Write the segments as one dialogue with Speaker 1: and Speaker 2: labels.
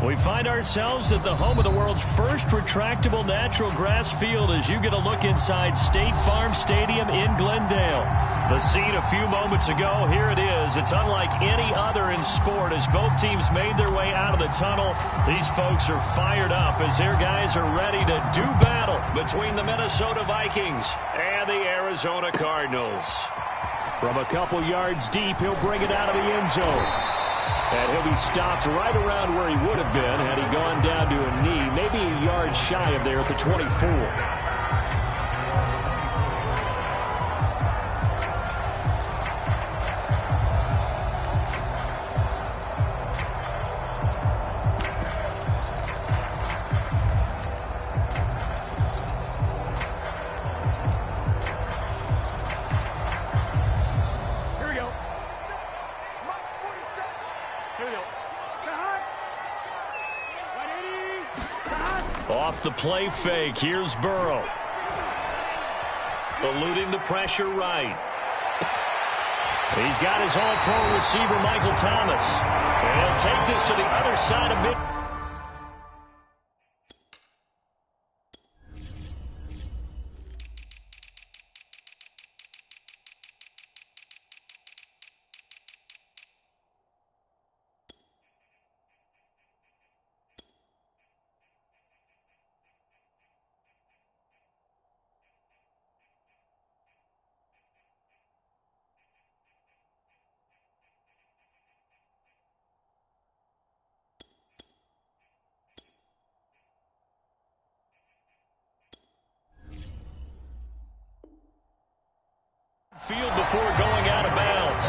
Speaker 1: We find ourselves at the home of the world's first retractable natural grass field as you get a look inside State Farm Stadium in Glendale. The scene a few moments ago, here it is. It's unlike any other in sport as both teams made their way out of the tunnel. These folks are fired up as their guys are ready to do battle between the Minnesota Vikings and the Arizona Cardinals. From a couple yards deep, he'll bring it out of the end zone. And he'll be stopped right around where he would have been had he gone down to a knee, maybe a yard shy of there at the 24. Off the play fake, here's Burrow. Eluding the pressure right. He's got his all-pro receiver, Michael Thomas. And he'll take this to the other side of mid. Field before going out of bounds.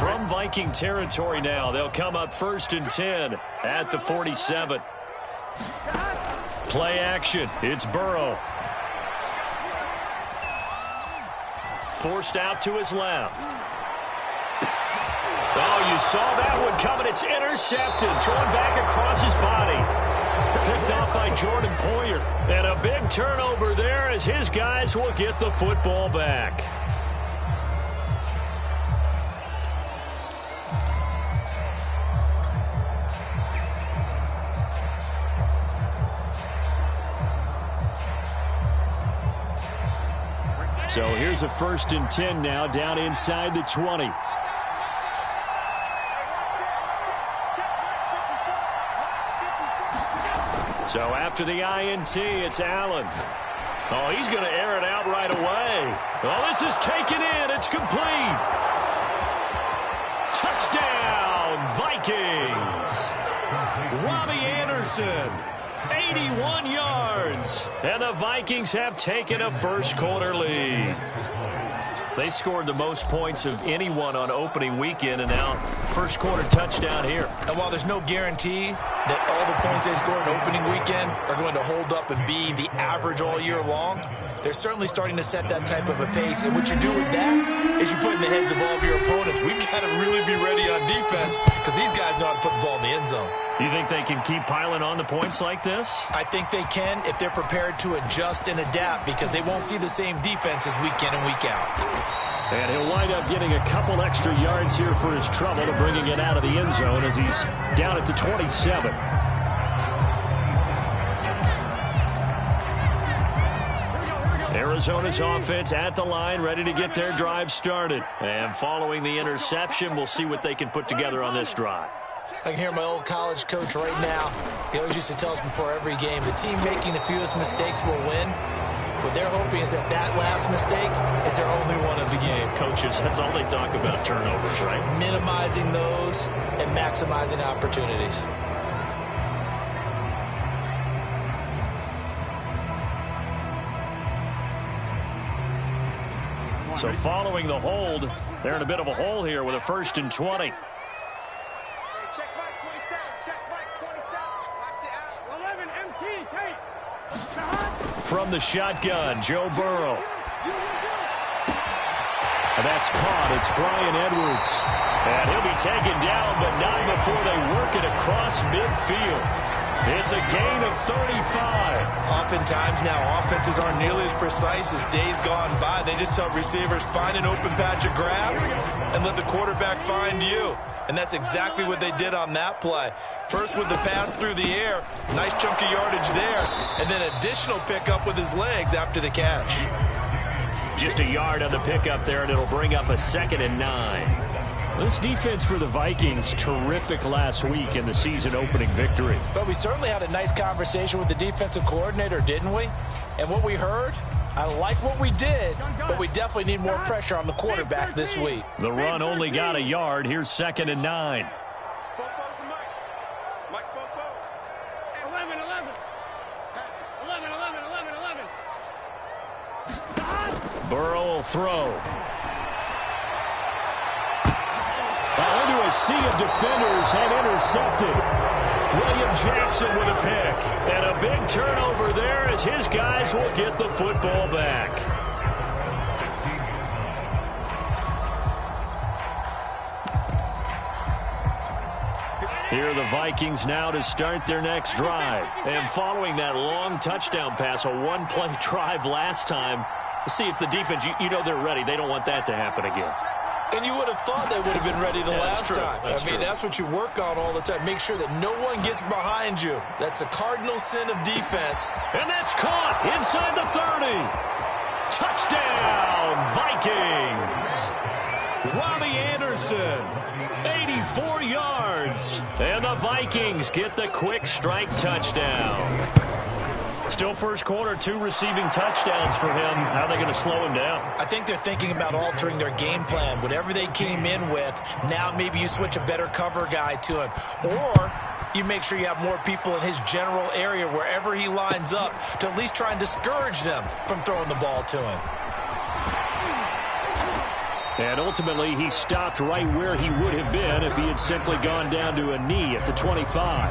Speaker 1: From Viking territory now, they'll come up 1st and 10 at the 47. Play action. It's Burrow. Forced out to his left. Oh, you saw that one coming. It's intercepted. Thrown back across his body. Picked off by Jordan Poyer. And a big turnover there as his guys will get the football back. So here's a 1st and 10 now down inside the 20. So after the INT, it's Allen. Oh, he's going to air it out right away. Oh, this is taken in. It's complete. Touchdown, Vikings. Robbie Anderson. 81 yards. And the Vikings have taken a first-quarter lead. They scored the most points of anyone on opening weekend, and now first-quarter touchdown here.
Speaker 2: And while there's no guarantee that all the points they scored in opening weekend are going to hold up and be the average all year long, they're certainly starting to set that type of a pace. And what you do with that is you put in the heads of all of your opponents, we've got to really be ready on defense because these guys know how to put the ball in the end zone.
Speaker 1: You think they can keep piling on the points like this?
Speaker 2: I think they can if they're prepared to adjust and adapt because they won't see the same defenses week in and week out.
Speaker 1: And he'll wind up getting a couple extra yards here for his trouble to bringing it out of the end zone as he's down at the 27. Arizona's offense at the line, ready to get their drive started. And following the interception, we'll see what they can put together on this drive.
Speaker 2: I can hear my old college coach right now. He always used to tell us before every game, the team making the fewest mistakes will win. What they're hoping is that that last mistake is their only one of the game.
Speaker 1: Coaches, that's all they talk about, turnovers, right?
Speaker 2: Minimizing those and maximizing opportunities.
Speaker 1: So following the hold, they're in a bit of a hole here with a 1st and 20. From the shotgun, Joe Burrow. A That's caught. It's Bryan Edwards. And he'll be taken down, but not before they work it across midfield. It's a gain of 35.
Speaker 2: Oftentimes now, offenses aren't nearly as precise as days gone by. They just help receivers find an open patch of grass and let the quarterback find you. And that's exactly what they did on that play. First with the pass through the air, nice chunk of yardage there, and then additional pickup with his legs after the catch.
Speaker 1: Just a yard on the pickup there, and it'll bring up a 2nd and 9. This defense for the Vikings, terrific last week in the season-opening victory.
Speaker 2: But we certainly had a nice conversation with the defensive coordinator, didn't we? And what we heard, I like what we did, but we definitely need more pressure on the quarterback this week.
Speaker 1: The run only got a yard. Here's 2nd and 9. 11. Burrow will throw. Into a sea of defenders and intercepted. William Jackson with a pick. And a big turnover there as his guys will get the football back. Here are the Vikings now to start their next drive. And following that long touchdown pass, a one-play drive last time, see if the defense, you know they're ready. They don't want that to happen again.
Speaker 2: And you would have thought they would have been ready the last time.
Speaker 1: I mean,
Speaker 2: that's what you work on all the time. Make sure that no one gets behind you. That's the cardinal sin of defense.
Speaker 1: And that's caught inside the 30. Touchdown, Vikings. Robbie Anderson, 84 yards. And the Vikings get the quick strike touchdown. Still first quarter, 2 receiving touchdowns for him. How are they going to slow him down?
Speaker 2: I think they're thinking about altering their game plan. Whatever they came in with, now maybe you switch a better cover guy to him. Or you make sure you have more people in his general area wherever he lines up to at least try and discourage them from throwing the ball to him.
Speaker 1: And ultimately, he stopped right where he would have been if he had simply gone down to a knee at the 25.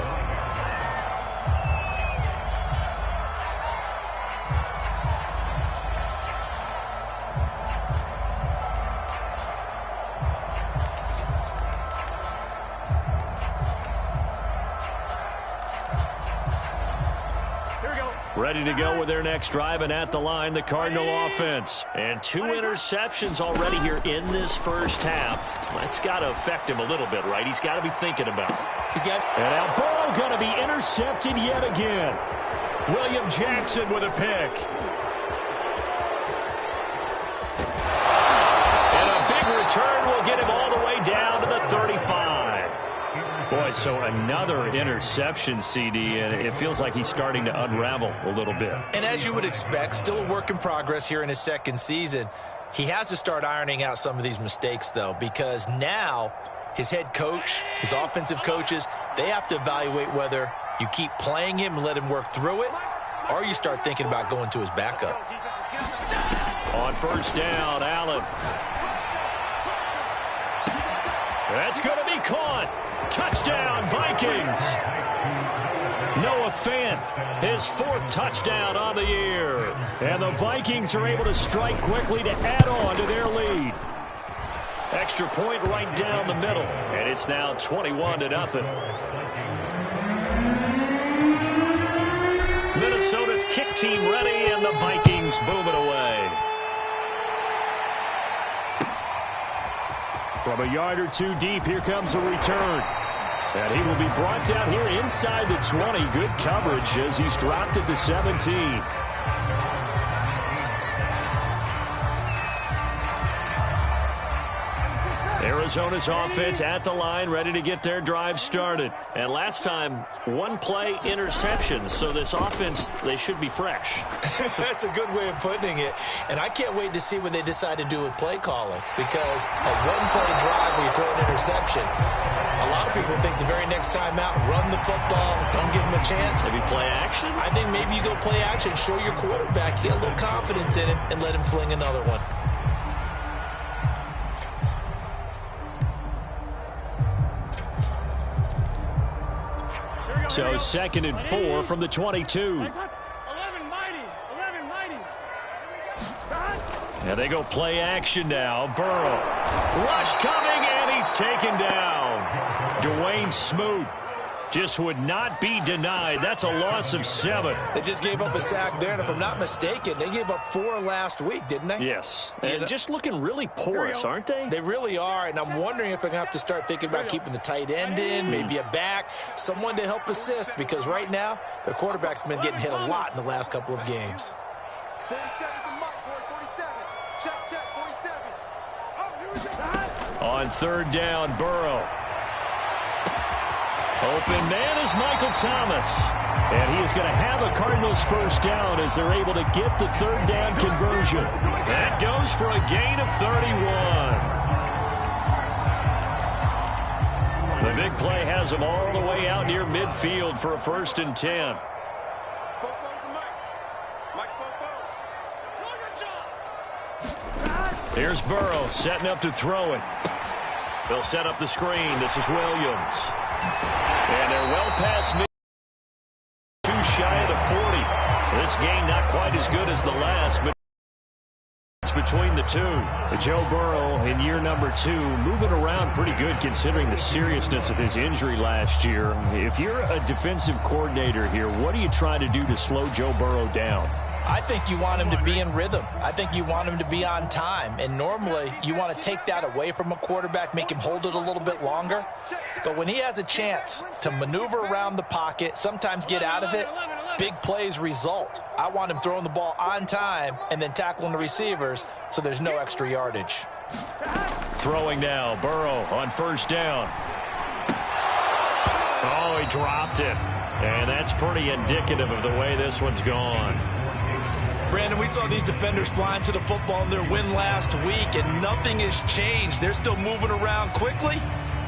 Speaker 1: Ready to go with their next drive, and at the line, the Cardinal offense. And 2 interceptions already here in this first half. That's got to affect him a little bit, right? He's got to be thinking about it. And now Burrow going to be intercepted yet again. William Jackson with a pick. And a big return will get him all the way down to the 35. Boy, so another interception, CD, and it feels like he's starting to unravel a little bit.
Speaker 2: And as you would expect, still a work in progress here in his second season. He has to start ironing out some of these mistakes, though, because now his head coach, his offensive coaches, they have to evaluate whether you keep playing him and let him work through it, or you start thinking about going to his backup.
Speaker 1: On first down, Allen. That's going to be caught. Touchdown, Vikings. Noah Fant, his 4th touchdown on the year. And the Vikings are able to strike quickly to add on to their lead. Extra point right down the middle. And it's now 21-0. Minnesota's kick team ready, and the Vikings boom it away. From a yard or 2 deep, here comes a return. And he will be brought down here inside the 20. Good coverage as he's dropped at the 17. Arizona's offense at the line, ready to get their drive started. And last time, 1-play interception. So this offense, they should be fresh.
Speaker 2: That's a good way of putting it. And I can't wait to see what they decide to do with play calling. Because a 1-play drive where you throw an interception, a lot of people think the very next time out, run the football, don't give him a chance.
Speaker 1: Maybe play action?
Speaker 2: I think maybe you go play action, show your quarterback, get a little confidence in him, and let him fling another one.
Speaker 1: So 2nd and 4 from the 22.
Speaker 3: 11 mighty.
Speaker 1: And they go play action now. Burrow. Rush coming, and he's taken down. Dwayne Smoot just would not be denied. That's a loss of 7.
Speaker 2: They just gave up a sack there, and if I'm not mistaken, they gave up 4 last week, didn't they?
Speaker 1: Yes. And just looking really porous, aren't they?
Speaker 2: They really are, and I'm wondering if they're going to have to start thinking about keeping the tight end in, maybe a back, someone to help assist, because right now, their quarterback's been getting hit a lot in the last couple of games.
Speaker 1: On 3rd down, Burrow. Open man is Michael Thomas. And he is going to have a Cardinals first down as they're able to get the 3rd down conversion. That goes for a gain of 31. The big play has them all the way out near midfield for a 1st and 10. Here's Burrow setting up to throw it. They'll set up the screen. This is Williams. And they're well past mid. Too shy of the 40. This game not quite as good as the last, but it's between the two. Joe Burrow in year number 2, moving around pretty good considering the seriousness of his injury last year. If you're a defensive coordinator here, what are you trying to do to slow Joe Burrow down?
Speaker 2: I think you want him to be in rhythm. I think you want him to be on time. And normally, you want to take that away from a quarterback, make him hold it a little bit longer. But when he has a chance to maneuver around the pocket, sometimes get out of it, big plays result. I want him throwing the ball on time and then tackling the receivers so there's no extra yardage.
Speaker 1: Throwing now, Burrow on 1st down. Oh, he dropped it. And that's pretty indicative of the way this one's gone.
Speaker 2: Brandon, we saw these defenders flying to the football in their win last week, and nothing has changed. They're still moving around quickly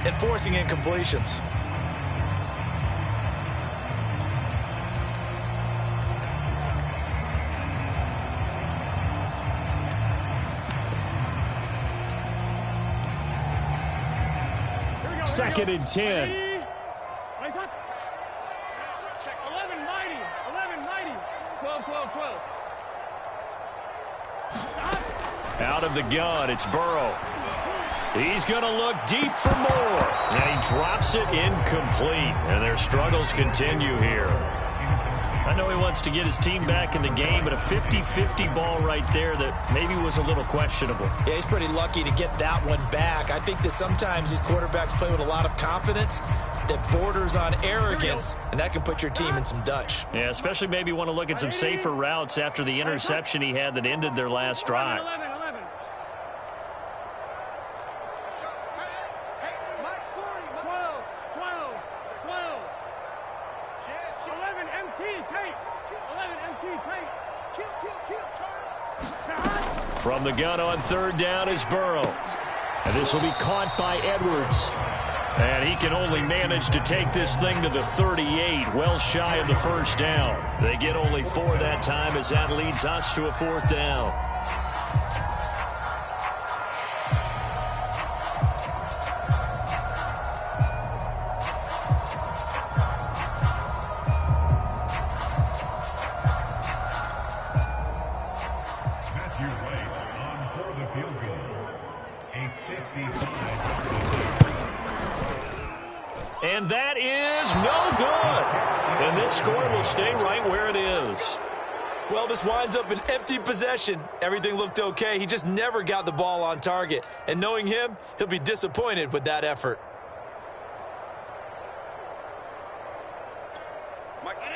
Speaker 2: and forcing incompletions.
Speaker 1: Second and 10.
Speaker 3: 11 mighty. 12.
Speaker 1: Out of the gun, it's Burrow. He's going to look deep for more. And he drops it incomplete. And their struggles continue here. I know he wants to get his team back in the game, but a 50-50 ball right there that maybe was a little questionable.
Speaker 2: Yeah, he's pretty lucky to get that one back. I think that sometimes these quarterbacks play with a lot of confidence that borders on arrogance, and that can put your team in some Dutch.
Speaker 1: Yeah, especially maybe want to look at some safer routes after the interception he had that ended their last drive.
Speaker 3: 11. 11 MT, tape. 11 MT, tape. Kill, turn up.
Speaker 1: From the gun on 3rd down is Burrow. And this will be caught by Edwards. And he can only manage to take this thing to the 38, well shy of the 1st down. They get only 4 that time as that leads us to a 4th down. And that is no good. And this score will stay right where it is.
Speaker 2: Well, this winds up an empty possession. Everything looked okay. He just never got the ball on target. And knowing him, he'll be disappointed with that effort.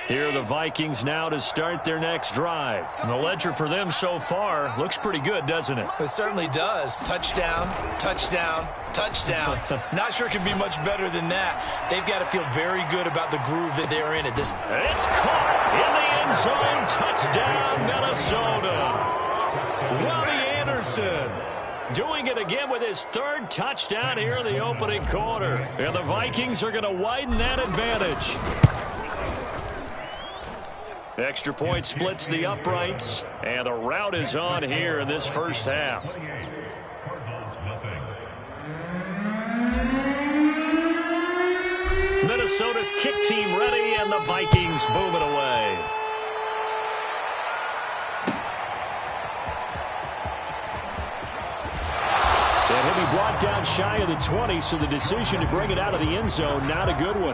Speaker 1: Here are the Vikings now to start their next drive. And the ledger for them so far looks pretty good, doesn't it?
Speaker 2: It certainly does. Touchdown, touchdown, touchdown. Not sure it can be much better than that. They've got to feel very good about the groove that they're in at this.
Speaker 1: It's caught in the end zone. Touchdown, Minnesota. Robbie Anderson doing it again with his 3rd touchdown here in the opening quarter. And the Vikings are going to widen that advantage. Extra point splits the uprights, and the rout is on here in this first half. Minnesota's kick team ready, and the Vikings boom it away. shy of the 20, so the decision to bring it out of the end zone, not a good one.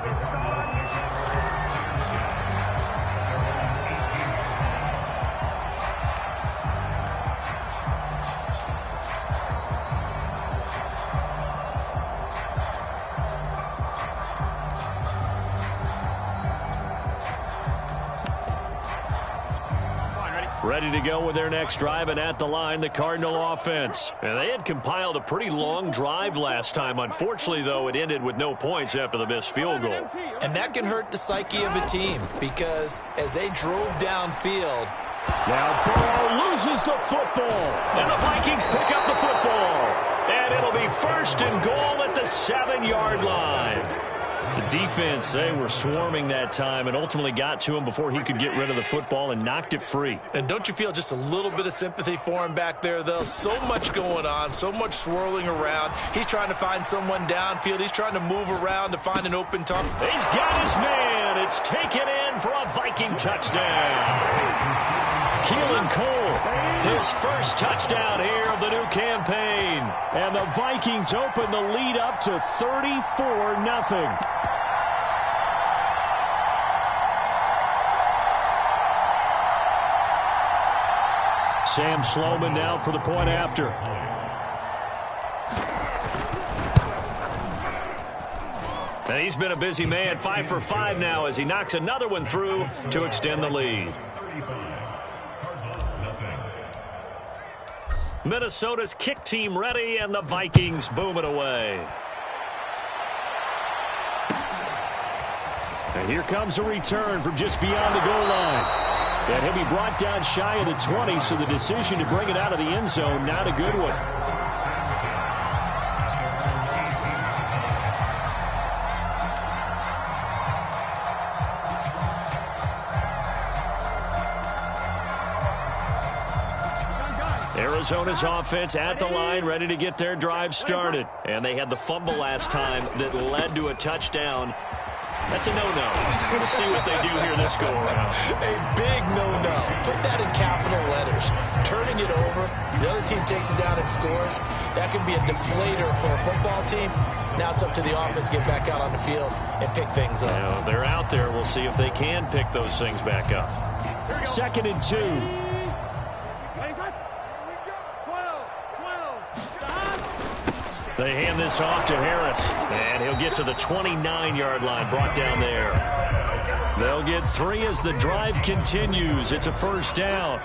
Speaker 1: Ready to go with their next drive, and at the line, the Cardinal offense. And they had compiled a pretty long drive last time. Unfortunately, though, it ended with no points after the missed field goal.
Speaker 2: And that can hurt the psyche of a team, because as they drove downfield.
Speaker 1: Now Burrow loses the football. And the Vikings pick up the football. And it'll be 1st and goal at the 7-yard line. The defense, they were swarming that time and ultimately got to him before he could get rid of the football and knocked it free.
Speaker 2: And don't you feel just a little bit of sympathy for him back there, though? So much going on, so much swirling around. He's trying to find someone downfield. He's trying to move around to find an open target.
Speaker 1: He's got his man. It's taken in for a Viking touchdown. Keelan Cole, his first touchdown here of the new campaign. And the Vikings open the lead up to 34-0. Sam Sloman now for the point after. And he's been a busy man, 5 for 5 now as he knocks another one through to extend the lead. Minnesota's kick team ready, and the Vikings boom it away. And here comes a return from just beyond the goal line. And he'll be brought down shy of the 20, so the decision to bring it out of the end zone, not a good one. Arizona's offense at the line, ready to get their drive started. And they had the fumble last time that led to a touchdown. That's a no-no. We'll see what they do here this go-around.
Speaker 2: A big no-no. Put that in capital letters. Turning it over, the other team takes it down and scores. That can be a deflator for a football team. Now it's up to the offense to get back out on the field and pick things up.
Speaker 1: Now, they're out there. We'll see if they can pick those things back up. 2nd and 2. They hand this off to Harris, and he'll get to the 29-yard line, brought down there. They'll get 3 as the drive continues. It's a 1st down.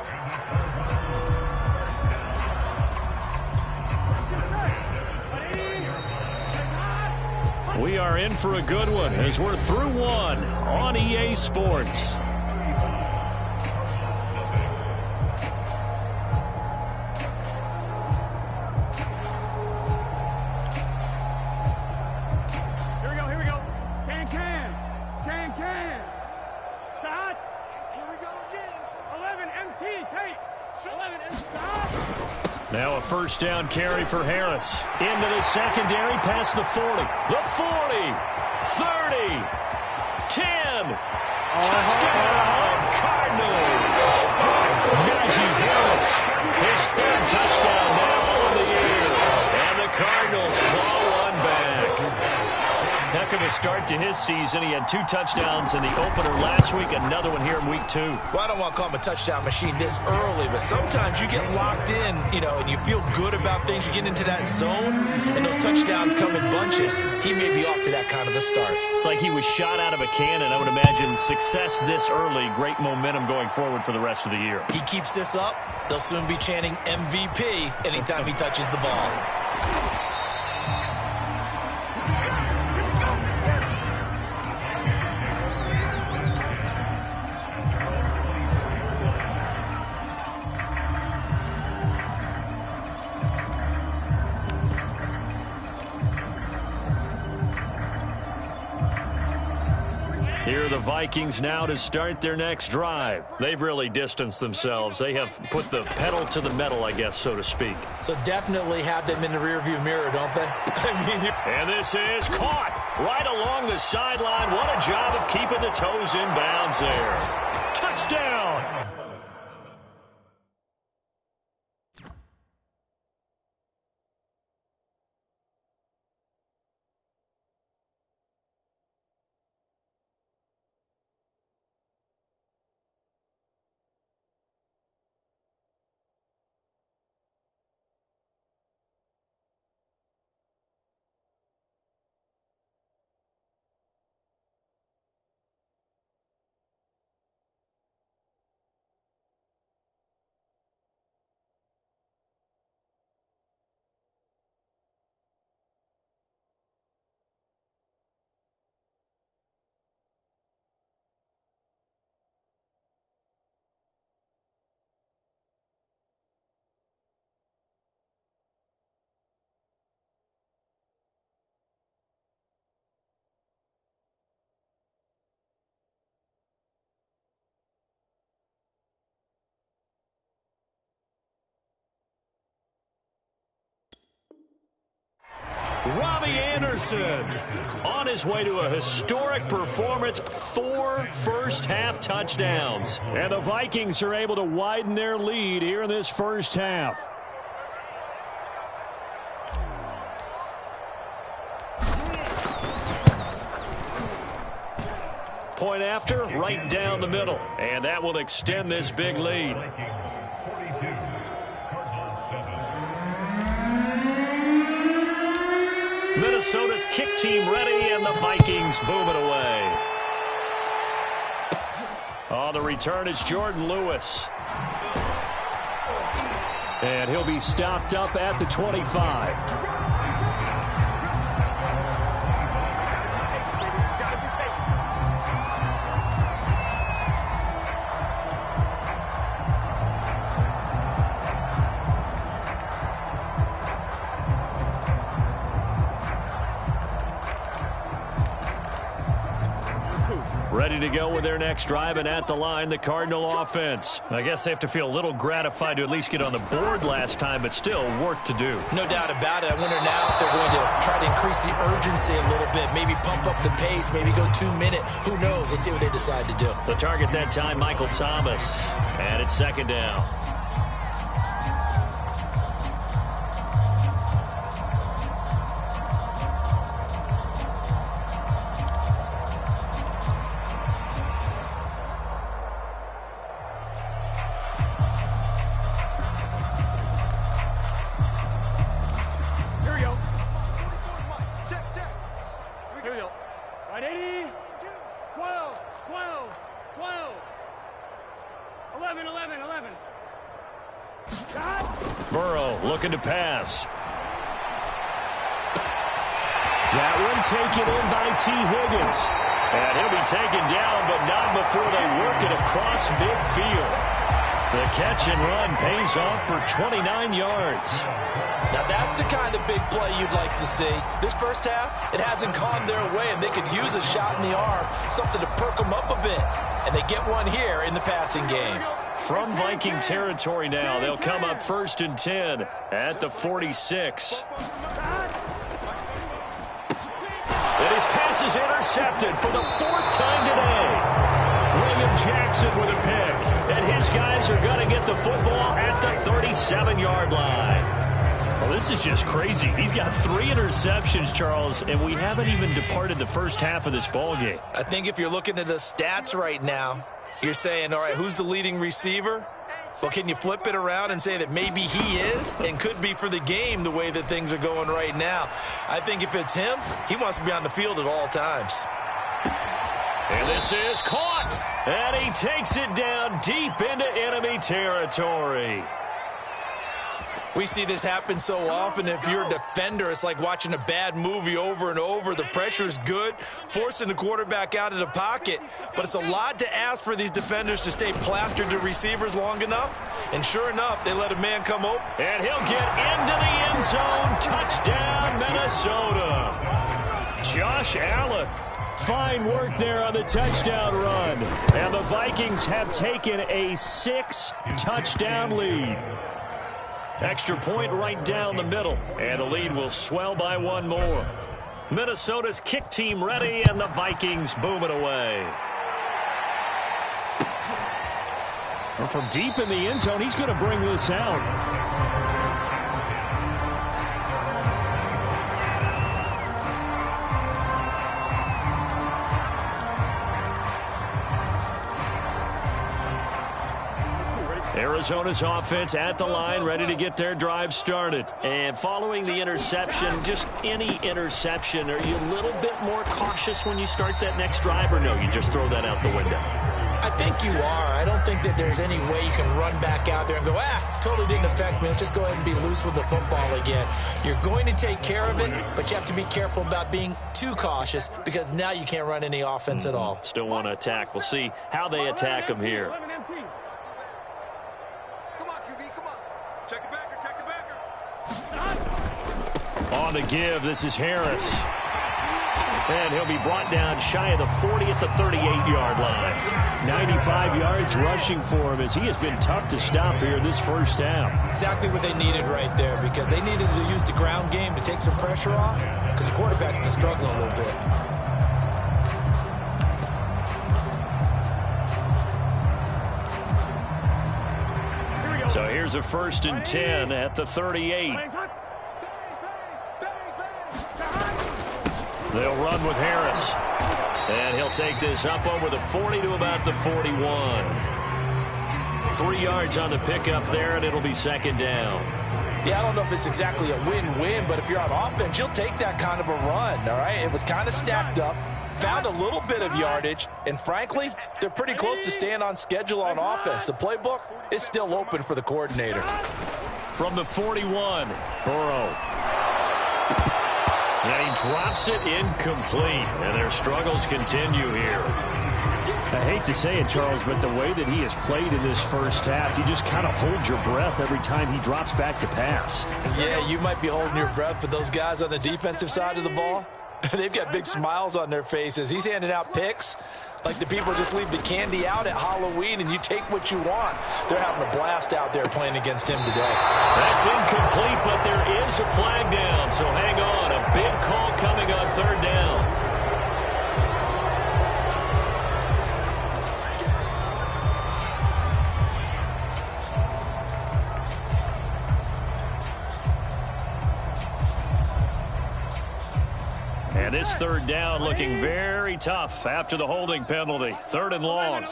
Speaker 1: We are in for a good one as we're through one on EA Sports. Now a 1st down carry for Harris. Into the secondary, past the 40. The 40. 30. 10. Touchdown, Cardinals. Najee Harris, his 3rd touchdown now on the year. And the Cardinals claw one back. Heck of a start to his season. He had 2 touchdowns in the opener last week, another one here in week 2.
Speaker 2: Well, I don't want to call him a touchdown machine this early, but sometimes you get locked in, and you feel good about things. You get into that zone, and those touchdowns come in bunches. He may be off to that kind of a start.
Speaker 1: It's like he was shot out of a cannon. I would imagine success this early, great momentum going forward for the rest of the year.
Speaker 2: He keeps this up, they'll soon be chanting MVP anytime he touches the ball.
Speaker 1: Here are the Vikings now to start their next drive. They've really distanced themselves. They have put the pedal to the metal, I guess, so to speak.
Speaker 2: So definitely have them in the rearview mirror, don't they?
Speaker 1: And this is caught right along the sideline. What a job of keeping the toes in bounds there. Touchdown! Robbie Anderson on his way to a historic performance, 4 first-half touchdowns. And the Vikings are able to widen their lead here in this first half. Point after, right down the middle. And that will extend this big lead. Minnesota's kick team ready, and the Vikings boom it away. On the return, it's Jordan Lewis. And he'll be stopped up at the 25. Ready to go with their next drive, and at the line, the Cardinal offense. I guess they have to feel a little gratified to at least get on the board last time, but still work to do.
Speaker 2: No doubt about it. I wonder now if they're going to try to increase the urgency a little bit, maybe pump up the pace, maybe go 2 minute. Who knows? Let's see what they decide to do.
Speaker 1: The target that time, Michael Thomas, and it's second down. Burrow looking to pass. That one taken in by T. Higgins. And he'll be taken down, but not before they work it across midfield. The catch and run pays off for 29 yards.
Speaker 2: Now that's the kind of big play you'd like to see. This first half, it hasn't gone their way, and they could use a shot in the arm, something to perk them up a bit. And they get one here in the passing game.
Speaker 1: From Viking territory now, they'll come up 1st and 10 at the 46. And his pass is intercepted for the 4th time today. William Jackson with a pick. And his guys are going to get the football at the 37-yard line. Well, this is just crazy. He's got 3 interceptions, Charles, and we haven't even departed the first half of this ballgame.
Speaker 2: I think if you're looking at the stats right now, you're saying, all right, who's the leading receiver? Well, can you flip it around and say that maybe he is and could be for the game the way that things are going right now? I think if it's him, he wants to be on the field at all times.
Speaker 1: And this is caught. And he takes it down deep into enemy territory.
Speaker 2: We see this happen so often. If you're a defender, it's like watching a bad movie over and over. The pressure is good, forcing the quarterback out of the pocket. But it's a lot to ask for these defenders to stay plastered to receivers long enough. And sure enough, they let a man come open.
Speaker 1: And he'll get into the end zone. Touchdown, Minnesota. Josh Allen. Fine work there on the touchdown run. And the Vikings have taken a 6-touchdown lead. Extra point right down the middle, and the lead will swell by 1 more. Minnesota's kick team ready, and the Vikings boom it away. Well, from deep in the end zone, he's going to bring this out. Arizona's offense at the line, ready to get their drive started. And following the interception, just any interception, are you a little bit more cautious when you start that next drive, or no, you just throw that out the window?
Speaker 2: I think you are. I don't think that there's any way you can run back out there and go, totally didn't affect me. Let's just go ahead and be loose with the football again. You're going to take care of it, but you have to be careful about being too cautious because now you can't run any offense at all.
Speaker 1: Still want to attack. We'll see how they attack them here. On the give, this is Harris. And he'll be brought down shy of the 40 at the 38-yard line. 95 yards rushing for him as he has been tough to stop here this first half.
Speaker 2: Exactly what they needed right there, because they needed to use the ground game to take some pressure off, because the quarterback's been struggling a little bit.
Speaker 1: So here's a 1st and 10 at the 38. They'll run with Harris. And he'll take this up over the 40 to about the 41. 3 yards on the pickup there, and it'll be 2nd down.
Speaker 2: Yeah, I don't know if it's exactly a win-win, but if you're on offense, you'll take that kind of a run, all right? It was kind of stacked up, found a little bit of yardage, and frankly, they're pretty close to staying on schedule on offense. The playbook is still open for the coordinator.
Speaker 1: From the 41, Burrow. And he drops it incomplete, and their struggles continue here.
Speaker 4: I hate to say it, Charles, but the way that he has played in this first half, you just kind of hold your breath every time he drops back to pass.
Speaker 2: Yeah, you might be holding your breath, but those guys on the defensive side of the ball, they've got big smiles on their faces. He's handing out picks like the people just leave the candy out at Halloween and you take what you want. They're having a blast out there playing against him today.
Speaker 1: That's incomplete, but there is a flag down, so hang on. A big call coming on 3rd down. And this 3rd down looking very tough after the holding penalty. 3rd and long.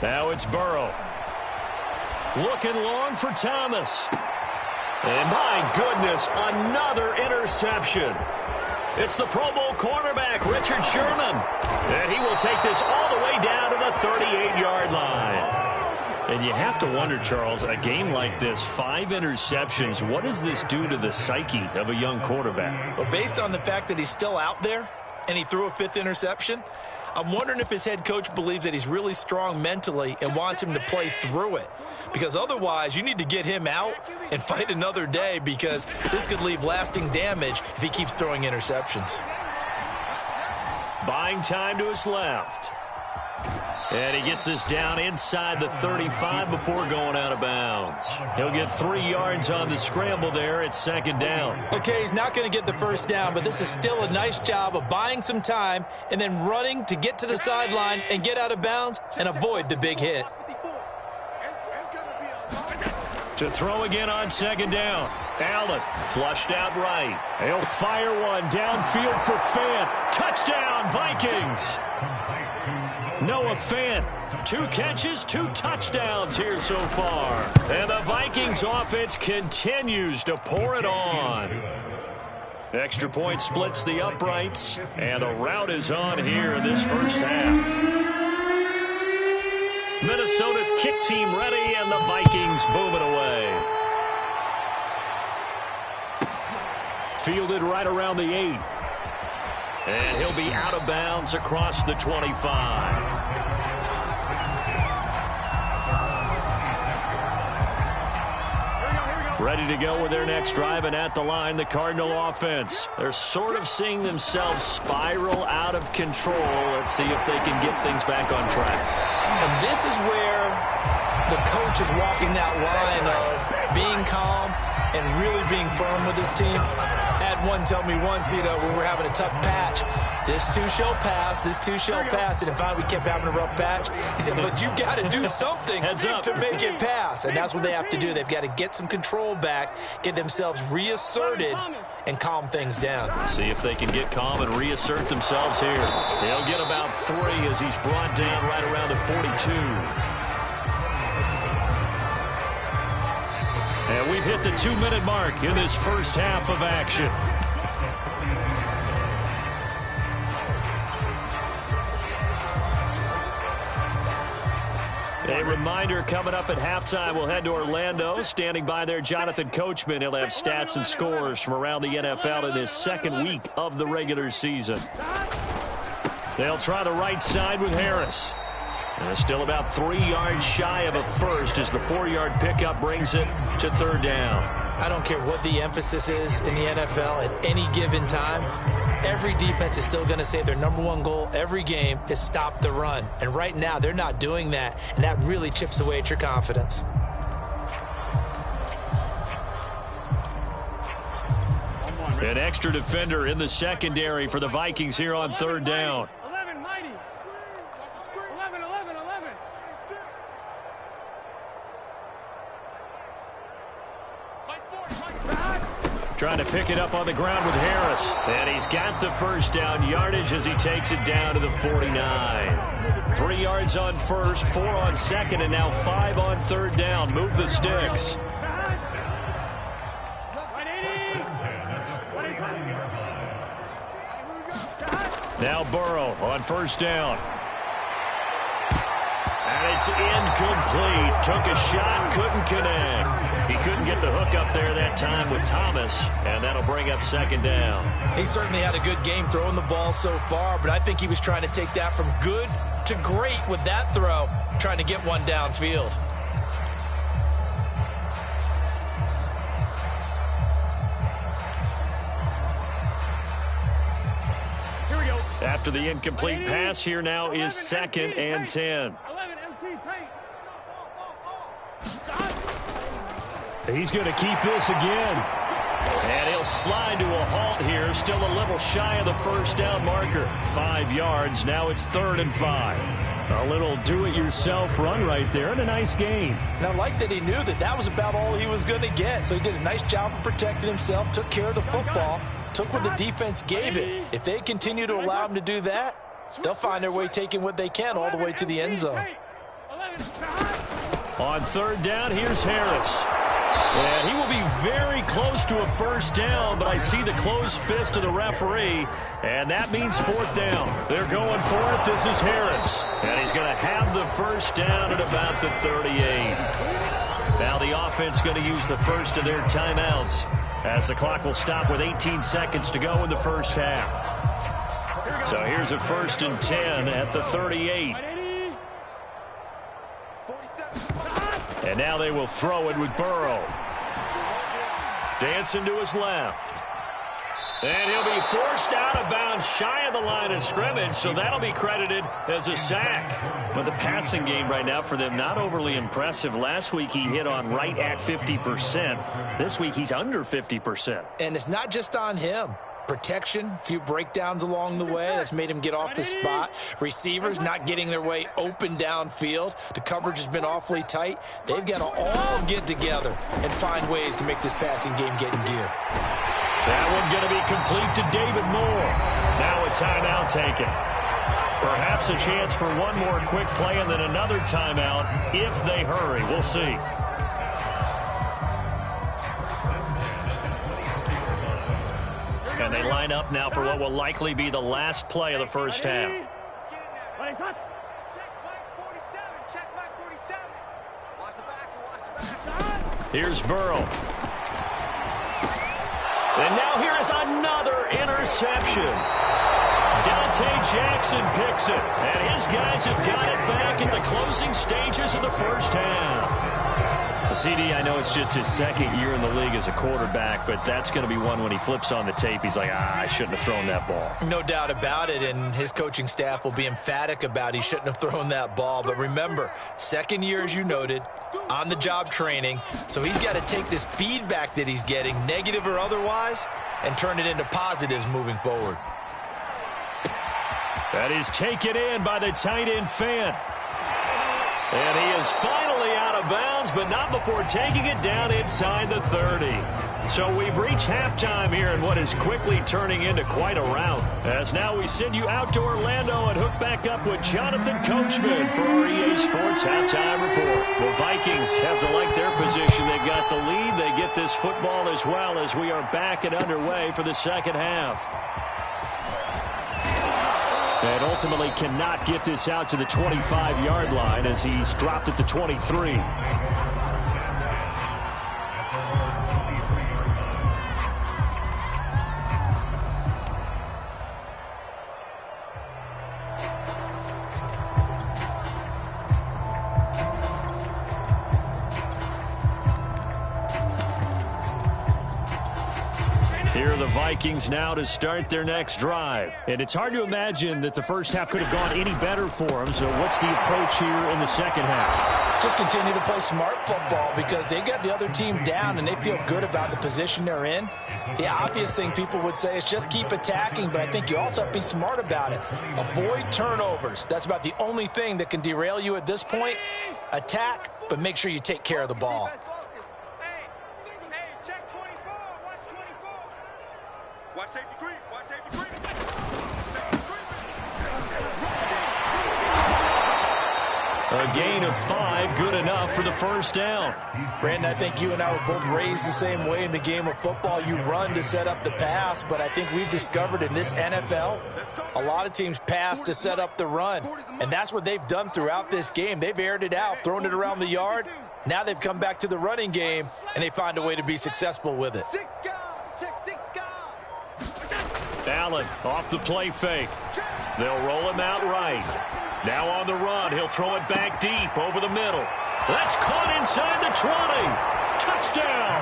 Speaker 1: Now it's Burrow. Looking long for Thomas. And my goodness, another interception. It's the Pro Bowl cornerback, Richard Sherman. And he will take this all the way down to the 38-yard line. And you have to wonder, Charles, a game like this, 5 interceptions, what does this do to the psyche of a young quarterback?
Speaker 2: Well, based on the fact that he's still out there and he threw a 5th interception, I'm wondering if his head coach believes that he's really strong mentally and wants him to play through it. Because otherwise, you need to get him out and fight another day, because this could leave lasting damage if he keeps throwing interceptions.
Speaker 1: Buying time to his left. And he gets us down inside the 35 before going out of bounds. He'll get 3 yards on the scramble there at 2nd down.
Speaker 2: Okay, he's not going to get the 1st down, but this is still a nice job of buying some time and then running to get to the sideline and get out of bounds and avoid the big hit.
Speaker 1: To throw again on 2nd down. Allen flushed out right. He'll fire one downfield for Fant. Touchdown, Vikings. Noah Fant, 2 catches, 2 touchdowns here so far. And the Vikings offense continues to pour it on. Extra point splits the uprights, and a rout is on here in this first half. Minnesota's kick team ready, and the Vikings booming away. Fielded right around the 8. And he'll be out of bounds across the 25. Ready to go with their next drive, and at the line, the Cardinal offense. They're sort of seeing themselves spiral out of control. Let's see if they can get things back on track.
Speaker 2: And this is where the coach is walking that line of being calm and really being firm with his team. I had one tell me once, when we're having a tough patch, this too shall pass, this too shall pass. And finally we kept having a rough patch. He said, but you've got to do something to make it pass. And that's what they have to do. They've got to get some control back, get themselves reasserted, and calm things down.
Speaker 1: See if they can get calm and reassert themselves here. They'll get about 3 as he's brought down right around the 42. And we've hit the 2-minute mark in this first half of action. A reminder, coming up at halftime, we'll head to Orlando. Standing by there, Jonathan Coachman. He'll have stats and scores from around the NFL in his 2nd week of the regular season. They'll try the right side with Harris. And still about 3 yards shy of a first as the 4-yard pickup brings it to 3rd down.
Speaker 2: I don't care what the emphasis is in the NFL at any given time. Every defense is still going to say their number one goal every game is stop the run. And right now, they're not doing that, and that really chips away at your confidence.
Speaker 1: An extra defender in the secondary for the Vikings here on third down.
Speaker 3: 11, mighty. 11, 11, 11.
Speaker 1: Trying to pick it up on the ground with Harris. And he's got the first down yardage as he takes it down to the 49. 3 yards on first, 4 on second, and now 5 on third down. Move the sticks. Now Burrow on first down. And it's incomplete. Took a shot, couldn't connect. He couldn't get the hook up there that time with Thomas, and that'll bring up second down.
Speaker 2: He certainly had a good game throwing the ball so far, but I think he was trying to take that from good to great with that throw, trying to get one downfield.
Speaker 1: After the incomplete pass, here now is 2nd and 10.
Speaker 3: 11 MT tight.
Speaker 4: He's going to keep this again.
Speaker 1: And he'll slide to a halt here. Still a little shy of the first down marker. 5 yards. Now it's 3rd and 5.
Speaker 4: A little do-it-yourself run right there and a nice gain.
Speaker 2: And I like that he knew that that was about all he was going to get. So he did a nice job of protecting himself, took care of the football, took what the defense gave it. If they continue to allow him to do that, they'll find their way taking what they can all the way to the end zone.
Speaker 1: On third down, here's Harris. And he will be very close to a first down, but I see the closed fist of the referee, and that means 4th down. They're going for it. This is Harris. And he's going to have the first down at about the 38. Now the offense going to use the first of their timeouts, as the clock will stop with 18 seconds to go in the first half. So here's a 1st and 10 at the 38. And now they will throw it with Burrow. Dancing to his left. And he'll be forced out of bounds shy of the line of scrimmage, so that'll be credited as a sack. But the passing game right now for them, not overly impressive. Last week he hit on right at 50%. This week he's under 50%.
Speaker 2: And it's not just on him. Protection, a few breakdowns along the way. That's made him get off the spot. Receivers not getting their way open downfield. The coverage has been awfully tight. They've got to all get together and find ways to make this passing game get in gear.
Speaker 1: That one going to be complete to David Moore. Now a timeout taken. Perhaps a chance for one more quick play and then another timeout if they hurry. We'll see. And they line up now for what will likely be the last play of the first half. Here's Burrow. And now here is another interception. Dante Jackson picks it. And his guys have got it back in the closing stages of the first half. CD, I know it's just his 2nd year in the league as a quarterback, but that's going to be one when he flips on the tape. He's like, I shouldn't have thrown that ball.
Speaker 2: No doubt about it, and his coaching staff will be emphatic about he shouldn't have thrown that ball. But remember, 2nd year, as you noted, on-the-job training, so he's got to take this feedback that he's getting, negative or otherwise, and turn it into positives moving forward.
Speaker 1: That is taken in by the tight end Fan. And he is finally out of bounds, but not before taking it down inside the 30. So we've reached halftime here in what is quickly turning into quite a rout. As now we send you out to Orlando and hook back up with Jonathan Coachman for our EA Sports Halftime Report. The Vikings have to like their position. They got the lead. They get this football as well as we are back and underway for the second half. And ultimately cannot get this out to the 25-yard line as he's dropped at the 23. the Vikings now to start their next drive.
Speaker 4: And it's hard to imagine that the first half could have gone any better for them. So what's the approach here in the second half?
Speaker 2: Just continue to play smart football because they got the other team down and they feel good about the position they're in. The obvious thing people would say is just keep attacking, but I think you also have to be smart about it. Avoid turnovers. That's about the only thing that can derail you at this point. Attack, but make sure you take care of the ball.
Speaker 3: Watch safety creep. Watch safety creep.
Speaker 1: A gain of 5, good enough for the first down.
Speaker 2: Brandon, I think you and I were both raised the same way in the game of football. You run to set up the pass, but I think we've discovered in this NFL, a lot of teams pass to set up the run. And that's what they've done throughout this game. They've aired it out, thrown it around the yard. Now they've come back to the running game, and they find a way to be successful with it.
Speaker 1: Allen off the play fake. They'll roll him out right. Now on the run, he'll throw it back deep over the middle. That's caught inside the 20. Touchdown!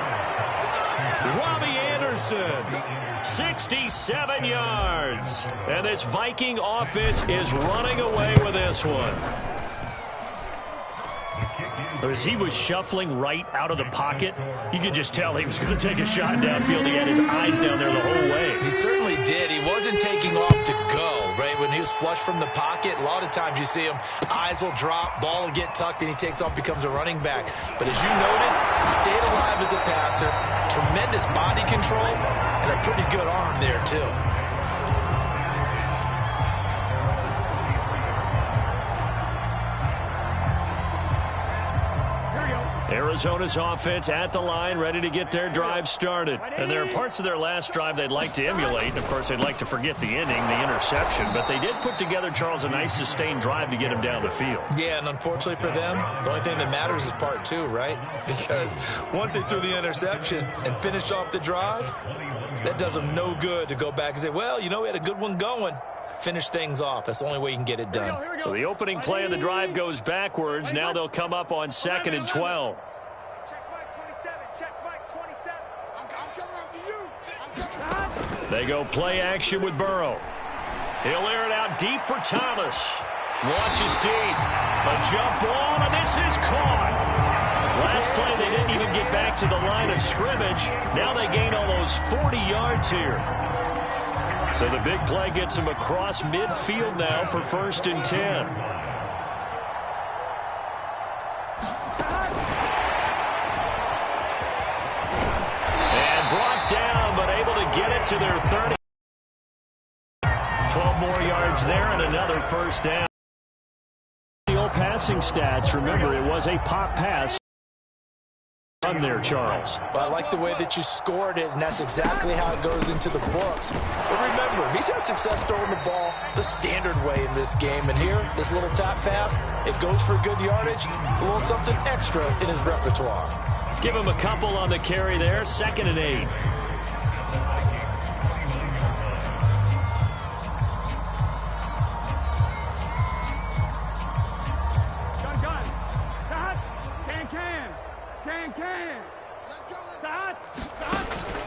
Speaker 1: Robbie Anderson, 67 yards. And this Viking offense is running away with this one. As he was shuffling right out of the pocket, you could just tell he was going to take a shot downfield. He had his eyes down there the whole way.
Speaker 2: He certainly did. He wasn't taking off to go, right? When he was flush from the pocket, a lot of times you see him, eyes will drop, ball will get tucked, and he takes off, becomes a running back. But as you noted, he stayed alive as a passer, tremendous body control, and a pretty good arm there, too.
Speaker 1: Arizona's offense at the line, ready to get their drive started. And there are parts of their last drive they'd like to emulate. Of course, they'd like to forget the inning, the interception. But they did put together, Charles, a nice sustained drive to get him down the field.
Speaker 2: Yeah, and unfortunately for them, the only thing that matters is part 2, right? Because once they threw the interception and finished off the drive, that does them no good to go back and say, well, you know, we had a good one going. Finish things off. That's the only way you can get it done.
Speaker 1: So the opening play of the drive goes backwards. Now they'll come up on 2nd and 12.
Speaker 3: Check Mike 27. Check Mike 27. I'm coming after you. I'm coming.
Speaker 1: They go play action with Burrow. He'll air it out deep for Thomas. Launches deep. A jump ball, and this is caught. Last play, they didn't even get back to the line of scrimmage. Now they gain almost 40 yards here. So the big play gets him across midfield now for 1st and 10. And brought down, but able to get it to their 30. 12 more yards there and another first down.
Speaker 4: The old passing stats, remember, it was a pop pass. On there, Charles.
Speaker 2: Well, I like the way that you scored it, and that's exactly how it goes into the books. But remember, he's had success throwing the ball the standard way in this game. And here, this little top pass, it goes for good yardage, a little something extra in his repertoire.
Speaker 1: Give him a couple on the carry there, 2nd and 8.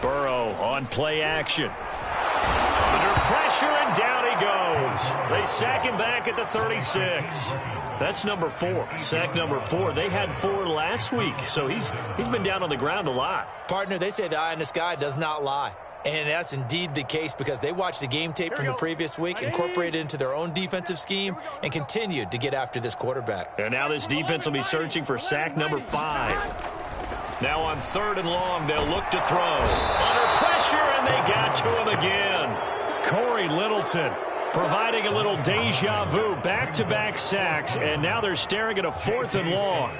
Speaker 1: Burrow on play action. Under pressure, and down he goes. They sack him back at the 36. That's number 4. Sack number 4. They had 4 last week, so he's been down on the ground a lot.
Speaker 2: Partner, they say the eye in the sky does not lie. And that's indeed the case because they watched the game tape from the previous week, incorporated it into their own defensive scheme, and continued to get after this quarterback.
Speaker 1: And now this defense will be searching for sack number 5. Now on 3rd and long, they'll look to throw. Under pressure, and they got to him again. Corey Littleton providing a little deja vu, back-to-back sacks, and now they're staring at a 4th and long.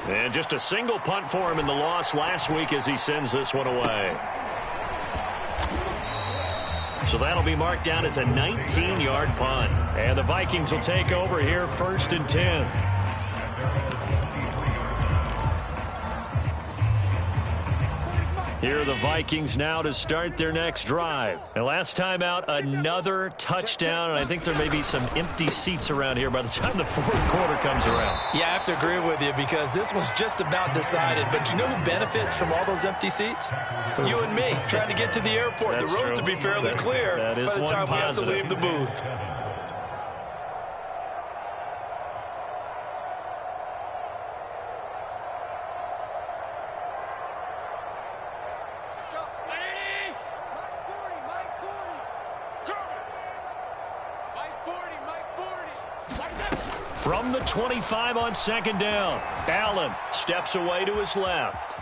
Speaker 1: And just a single punt for him in the loss last week as he sends this one away. So that'll be marked down as a 19-yard punt. And the Vikings will take over here, 1st and 10. Here are the Vikings now to start their next drive. And last time out, another touchdown, and I think there may be some empty seats around here by the time the fourth quarter comes around.
Speaker 2: Yeah, I have to agree with you because this was just about decided. But you know who benefits from all those empty seats? You and me, trying to get to the airport.
Speaker 1: That's
Speaker 2: the road
Speaker 1: true.
Speaker 2: to be fairly clear
Speaker 1: that is
Speaker 2: by the
Speaker 1: one
Speaker 2: time
Speaker 1: positive.
Speaker 2: we have to leave the booth.
Speaker 1: From the 25 on second down, Allen steps away to his left.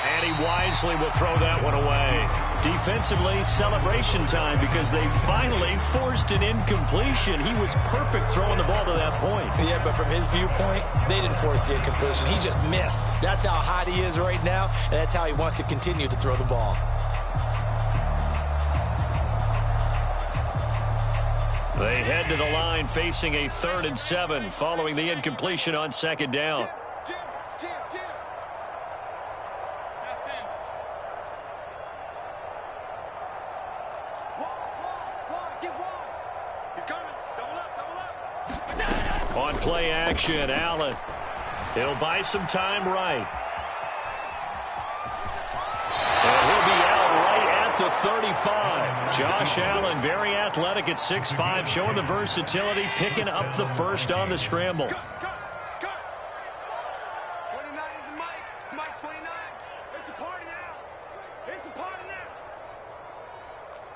Speaker 1: And he wisely will throw that one away. Defensively, celebration time because they finally forced an incompletion. He was perfect throwing the ball to that point.
Speaker 2: Yeah, but from his viewpoint, they didn't force the incompletion. He just missed. That's how hot he is right now, and that's how he wants to continue to throw the ball.
Speaker 1: They head to the line facing a 3rd and 7 following the incompletion on second down. On play action, Allen. He'll buy some time right. And he'll be out right at the 35. Josh Allen, very athletic at 6'5", showing the versatility, picking up the first on the scramble.
Speaker 3: 29 is the Mike. Mike 29. It's a party now. It's a party now.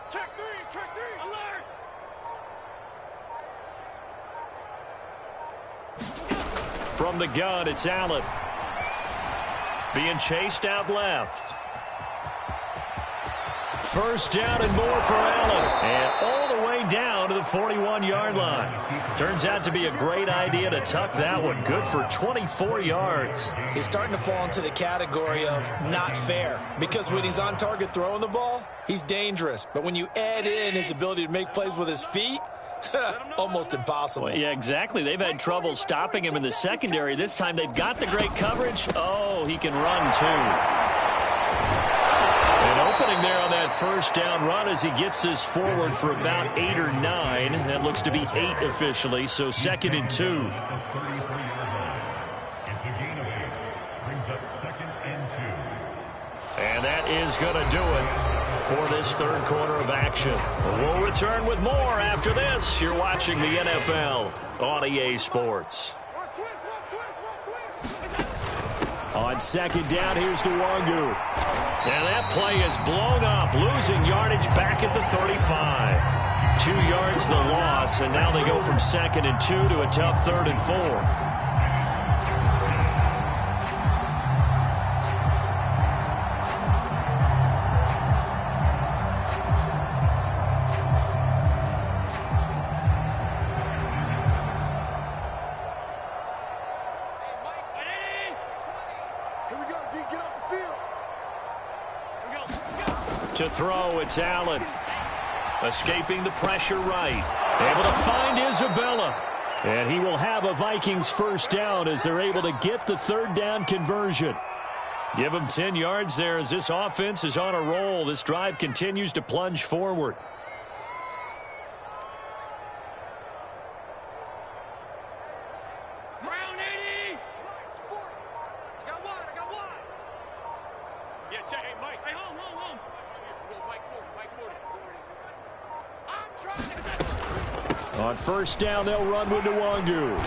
Speaker 3: Check three. Alert.
Speaker 1: From the gun, it's Allen. Being chased out left. First down and more for Allen. And all the way down to the 41-yard line. Turns out to be a great idea to tuck that one. Good for 24 yards.
Speaker 2: He's starting to fall into the category of not fair because when he's on target throwing the ball, he's dangerous. But when you add in his ability to make plays with his feet, almost impossible.
Speaker 1: Well, yeah, exactly. They've had trouble stopping him in the secondary. This time they've got the great coverage. Oh, he can run too. And opening there on that first down run as he gets this forward for about 8 or 9. That looks to be 8 officially, so 2nd and 2. And that is going to do it for this third quarter of action. We'll return with more after this. You're watching the NFL on EA Sports. On second down, here's Nwangu. And that play is blown up, losing yardage back at the 35. 2 yards the loss, and now they go from 2nd and 2 to a tough 3rd and 4. To throw, it's Allen. Escaping the pressure right. Able to find Isabella. And he will have a Vikings first down as they're able to get the 3rd down conversion. Give him 10 yards there as this offense is on a roll. This drive continues to plunge forward. On first down, they'll run with Nwangu.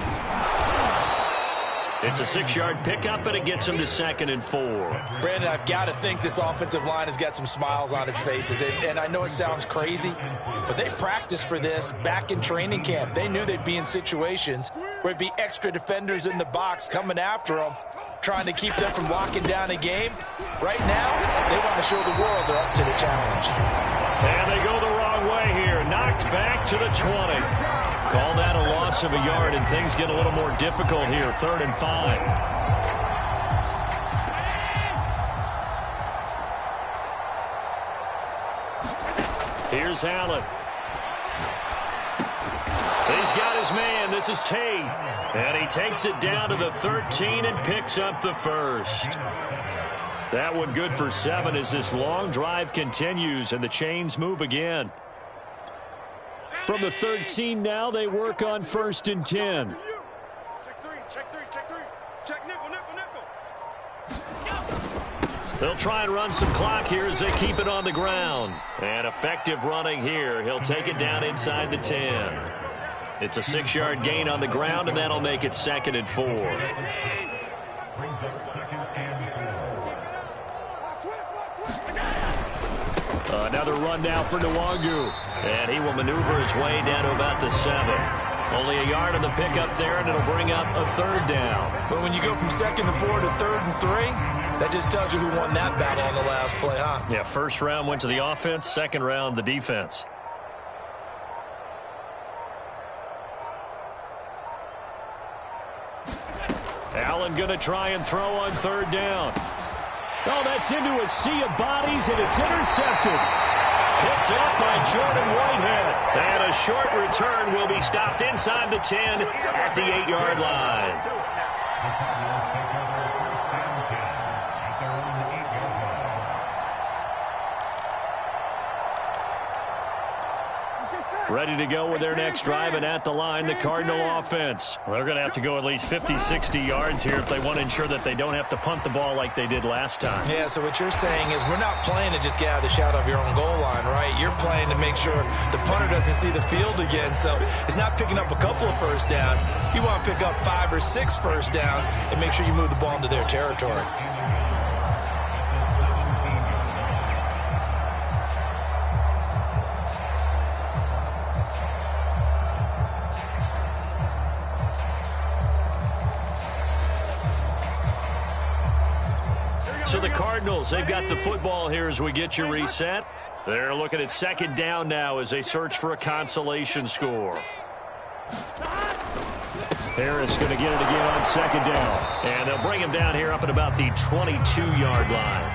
Speaker 1: It's a 6-yard pickup, and it gets him to 2nd and 4.
Speaker 2: Brandon, I've got to think this offensive line has got some smiles on its faces. And I know it sounds crazy, but they practiced for this back in training camp. They knew they'd be in situations where it'd be extra defenders in the box coming after them, trying to keep them from locking down a game. Right now, they want to show the world they're up to the challenge.
Speaker 1: And they go the wrong way here. Knocked back to the 20. Call that a loss of a yard, and things get a little more difficult here. 3rd and 5. Here's Allen. He's got his man. This is Tate. And he takes it down to the 13 and picks up the first. That one good for 7 as this long drive continues and the chains move again. From the 13 now, they work on 1st and 10.
Speaker 3: Check three, check three, check three. Check nickel, nickel, nickel.
Speaker 1: They'll try and run some clock here as they keep it on the ground. And effective running here. He'll take it down inside the 10. It's a 6-yard gain on the ground, and that'll make it 2nd and 4. Another run now for Nwangu. And he will maneuver his way down to about the 7. Only a yard on the pickup there, and it'll bring up a 3rd down.
Speaker 2: But when you go from 2nd and 4 to 3rd and 3, that just tells you who won that battle on the last play, huh?
Speaker 1: Yeah, first round went to the offense, second round the defense. Allen going to try and throw on 3rd down. Oh, that's into a sea of bodies, and it's intercepted. Picked up by Jordan Whitehead. And a short return will be stopped inside the 10 at the 8-yard line. Ready to go with their next drive, and at the line, the Cardinal offense. Well, they're going to have to go at least 50, 60 yards here if they want to ensure that they don't have to punt the ball like they did last time.
Speaker 2: Yeah, so what you're saying is we're not playing to just get out of the shadow of your own goal line, right? You're playing to make sure the punter doesn't see the field again. So it's not picking up a couple of first downs. You want to pick up 5 or 6 first downs and make sure you move the ball into their territory.
Speaker 1: So the Cardinals, they've got the football here as we get you reset. They're looking at 2nd down now as they search for a consolation score. Harris going to get it again on 2nd down. And they'll bring him down here up at about the 22-yard line.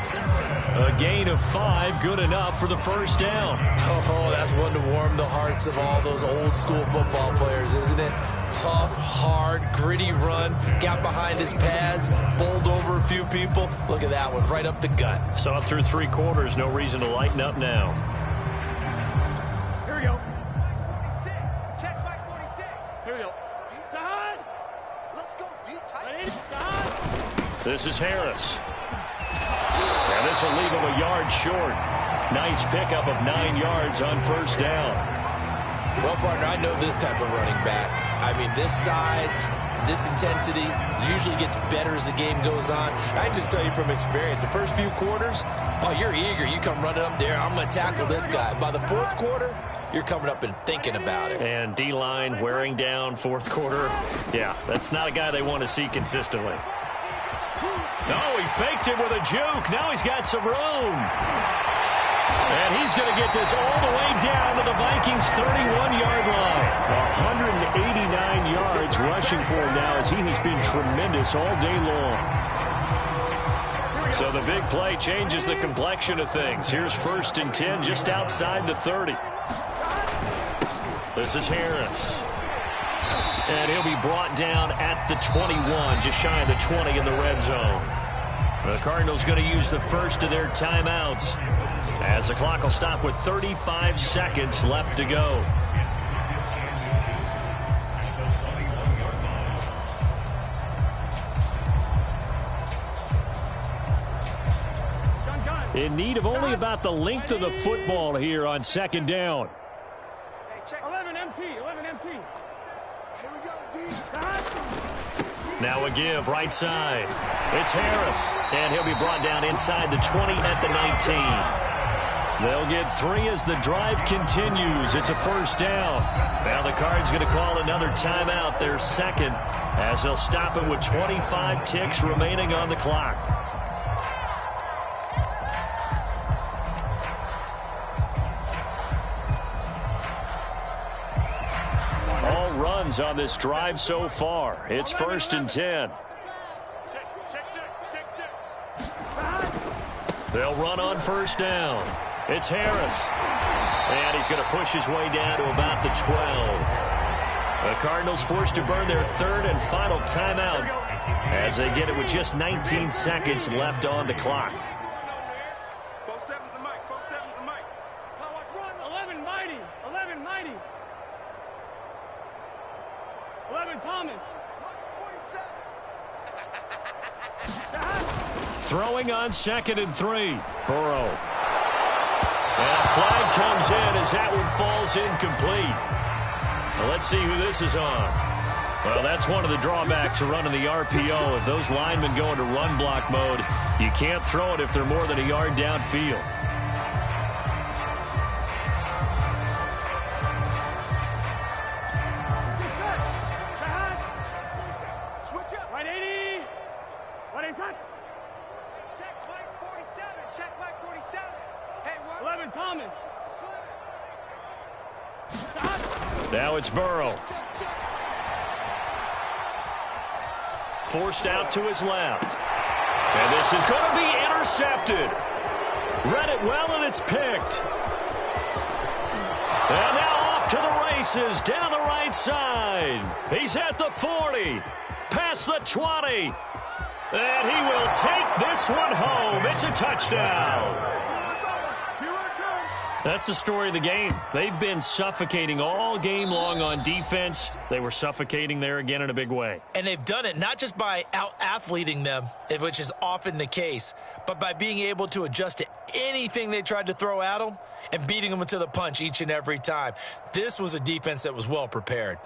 Speaker 1: A gain of 5, good enough for the 1st down.
Speaker 2: Oh, that's one to warm the hearts of all those old school football players, isn't it? Tough, hard, gritty run, got behind his pads, bowled over a few people. Look at that one, right up the gut.
Speaker 1: Saw it through 3 quarters, no reason to lighten up now.
Speaker 3: Here we go. 46. Check back 46. Here we go. Todd. Let's go, deep tight.
Speaker 1: This is Harris. And this will leave him a yard short. Nice pickup of 9 yards on 1st down.
Speaker 2: Well, partner, I know this type of running back. I mean, this size, this intensity usually gets better as the game goes on. I just tell you from experience, the first few quarters, oh, you're eager. You come running up there. I'm going to tackle this guy. By the 4th quarter, you're coming up and thinking about it.
Speaker 1: And D-line wearing down 4th quarter. Yeah, that's not a guy they want to see consistently. No, he faked it with a juke. Now he's got some room. And he's going to get this all the way down to the Vikings' 31-yard line. 189 yards rushing for him now as he has been tremendous all day long. So the big play changes the complexion of things. Here's 1st and 10 just outside the 30. This is Harris. And he'll be brought down at the 21, just shy of the 20 in the red zone. The Cardinals going to use the first of their timeouts as the clock will stop with 35 seconds left to go. In need of only about the length of the football here on 2nd down.
Speaker 3: Hey, check 11 MT, 11 MT. Here we go, D.
Speaker 1: Now a give right side. It's Harris, and he'll be brought down inside the 20 at the 19. They'll get 3 as the drive continues. It's a 1st down. Now the Cards going to call another timeout, their 2nd, as they'll stop it with 25 ticks remaining on the clock. All runs on this drive so far. It's 1st and 10. They'll run on 1st down. It's Harris. And he's going to push his way down to about the 12. The Cardinals forced to burn their 3rd and final timeout as they get it with just 19 seconds left on the clock.
Speaker 3: 11 mighty. 11 mighty. 11 Thomas.
Speaker 1: Throwing on 2nd and 3. Burrow. And a flag comes in as that one falls incomplete. Well, let's see who this is on. Well, that's one of the drawbacks of running the RPO. If those linemen go into run block mode, you can't throw it if they're more than a yard downfield.
Speaker 3: Switch up. 180. What is that? Check Mike 47. Check Mike 47. Hey, what? 11 Thomas.
Speaker 1: Now it's Burrow. Forced out to his left. And this is going to be intercepted. Read it well, and it's picked. And now off to the races down the right side. He's at the 40. Past the 20. And he will take this one home. It's a touchdown. That's the story of the game. They've been suffocating all game long on defense. They were suffocating there again in a big way.
Speaker 2: And they've done it not just by out-athleting them, which is often the case, but by being able to adjust to anything they tried to throw at them and beating them to the punch each and every time. This was a defense that was well prepared.